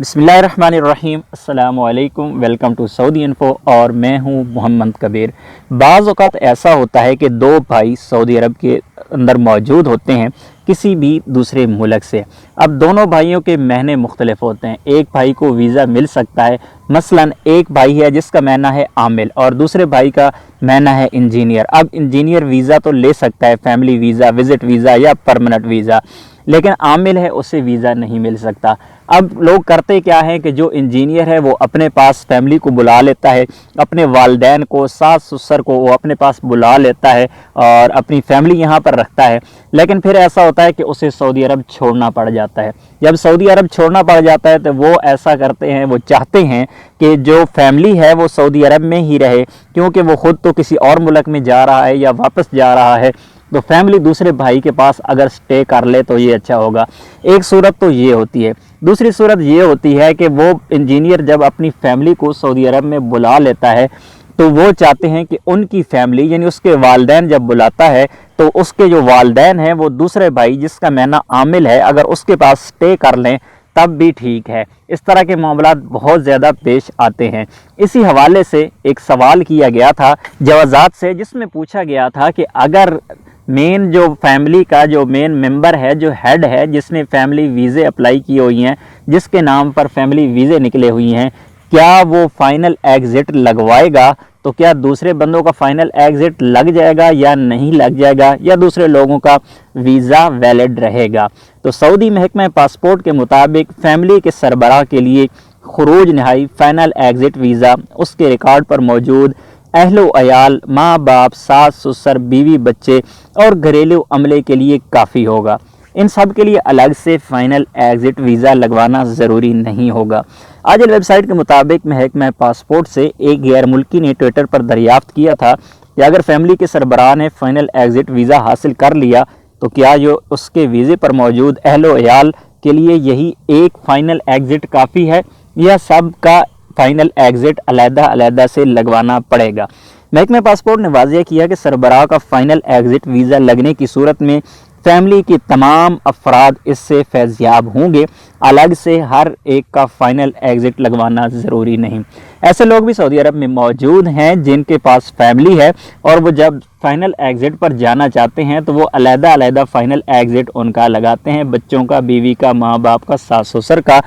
बिस्मिल्लाहिर्रहमानिर्रहीम। अस्सलाम वालेकुम। वेलकम टू सऊदी इन्फो और मैं हूं मोहम्मद कबीर। बाज़ औक़ात ऐसा होता है कि दो भाई सऊदी अरब के अंदर मौजूद होते हैं किसी भी दूसरे मुल्क से। अब दोनों भाइयों के महीने मुख्तलिफ होते हैं। एक भाई को वीज़ा मिल सकता है, मसलन एक भाई है जिसका महीना है आमिल और दूसरे भाई का महीना है इंजीनियर। अब इंजीनियर वीज़ा तो ले सकता है, फैमिली वीज़ा, विज़िट वीज़ा या परमानेंट वीज़ा, लेकिन आमिल है उसे वीज़ा नहीं मिल सकता। अब लोग करते क्या है कि जो इंजीनियर है वो अपने पास फैमिली को बुला लेता है, अपने वालदैन को, सास ससुर को वो अपने पास बुला लेता है और अपनी फैमिली यहाँ पर रखता है। लेकिन फिर ऐसा होता है कि उसे सऊदी अरब छोड़ना पड़ जाता है। जब सऊदी अरब छोड़ना पड़ जाता है तो वो ऐसा करते हैं, वो चाहते हैं कि जो फैमिली है वो सऊदी अरब में ही रहे, क्योंकि वो ख़ुद तो किसी और मुल्क में जा रहा है या वापस जा रहा है, तो फैमिली दूसरे भाई के पास अगर स्टे कर ले तो ये अच्छा होगा। एक सूरत तो ये होती है। दूसरी सूरत ये होती है कि वो इंजीनियर जब अपनी फैमिली को सऊदी अरब में बुला लेता है तो वो चाहते हैं कि उनकी फैमिली यानी उसके वालदैन जब बुलाता है तो उसके जो वालदैन हैं वो दूसरे भाई जिसका महीना आमिल है अगर उसके पास स्टे कर लें तब भी ठीक है। इस तरह के मामलात बहुत ज़्यादा पेश आते हैं। इसी हवाले से एक सवाल किया गया था जवाज़ात से, जिसमें पूछा गया था कि अगर मेन जो फैमिली का जो मेन मेंबर है, जो हेड है, जिसने फैमिली वीज़े अप्लाई की हुई हैं, जिसके नाम पर फैमिली वीज़े निकले हुई हैं, क्या वो फ़ाइनल एग्ज़िट लगवाएगा तो क्या दूसरे बंदों का फ़ाइनल एग्ज़िट लग जाएगा या नहीं लग जाएगा, या दूसरे लोगों का वीज़ा वैलिड रहेगा। तो सऊदी महकमा पासपोर्ट के मुताबिक फ़ैमिली के सरबराह के लिए खुरूज नहाई फ़ाइनल एग्ज़िट वीज़ा उसके रिकॉर्ड पर मौजूद अहलो अयाल, माँ बाप, सास ससुर, बीवी, बच्चे और घरेलू अमले के लिए काफ़ी होगा। इन सब के लिए अलग से फ़ाइनल एग्ज़िट वीज़ा लगवाना ज़रूरी नहीं होगा। आज वेबसाइट के मुताबिक महकमा पासपोर्ट से एक गैर मुल्की ने ट्विटर पर दरियाफ्त किया था कि अगर फैमिली के सरबराह ने फ़ाइनल एग्ज़िट वीज़ा हासिल कर लिया तो क्या जो उसके वीज़े पर मौजूद अहलो अयाल के लिए यही एक फ़ाइनल एग्ज़िट काफ़ी है या सब का फ़ाइनल एग्ज़िट अलग-अलग से लगवाना पड़ेगा। महकमा पासपोर्ट ने वाज़ेह किया कि सरबराह का फ़ाइनल एग्ज़िट वीज़ा लगने की सूरत में फैमिली के तमाम अफराद इससे फैज़याब होंगे। अलग से हर एक का फ़ाइनल एग्ज़िट लगवाना ज़रूरी नहीं। ऐसे लोग भी सऊदी अरब में मौजूद हैं जिनके पास फैमिली है और वो जब फ़ाइनल एग्ज़िट पर जाना चाहते हैं तो वो अलग-अलग फ़ाइनल एग्ज़िट उनका लगाते हैं, बच्चों का, बीवी का, माँ बाप का, सास ससुर का।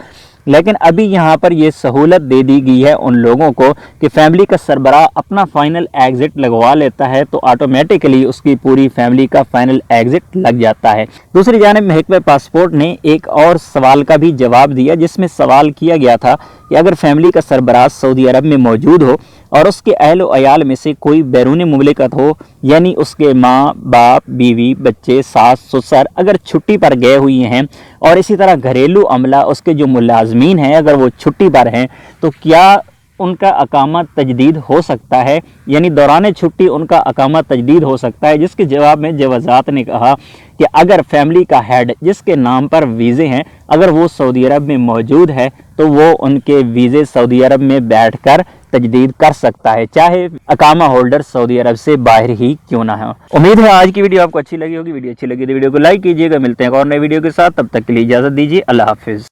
लेकिन अभी यहाँ पर ये सहूलत दे दी गई है उन लोगों को कि फैमिली का सरबराह अपना फ़ाइनल एग्ज़िट लगवा लेता है तो ऑटोमेटिकली उसकी पूरी फैमिली का फ़ाइनल एग्ज़िट लग जाता है। दूसरी जानिब महकमा पासपोर्ट ने एक और सवाल का भी जवाब दिया, जिसमें सवाल किया गया था कि अगर फैमिली का सरबराह सऊदी अरब में मौजूद हो और उसके अहलो अयाल में से कोई बैरून मुमलिकत हो, यानी उसके माँ बाप, बीवी, बच्चे, सास ससुर अगर छुट्टी पर गए हुए हैं और इसी तरह घरेलू अमला उसके जो मुलाजमीन हैं अगर वो छुट्टी पर हैं तो क्या उनका अकामा तजदीद हो सकता है, यानी दौरान छुट्टी उनका अकामा तजदीद हो सकता है। जिसके जवाब में जवाज़ात ने कहा कि अगर फैमिली का हेड जिसके नाम पर वीज़े हैं अगर वो सऊदी अरब में मौजूद है तो वो उनके वीज़े सऊदी अरब में बैठकर तजदीद कर सकता है, चाहे अकामा होल्डर सऊदी अरब से बाहर ही क्यों ना हो। उम्मीद है आज की वीडियो आपको अच्छी लगी होगी। वीडियो अच्छी लगी तो वीडियो को लाइक कीजिएगा। मिलते हैं एक और नए वीडियो के साथ, तब तक के लिए इजाज़त दीजिए। अल्लाह हाफिज़।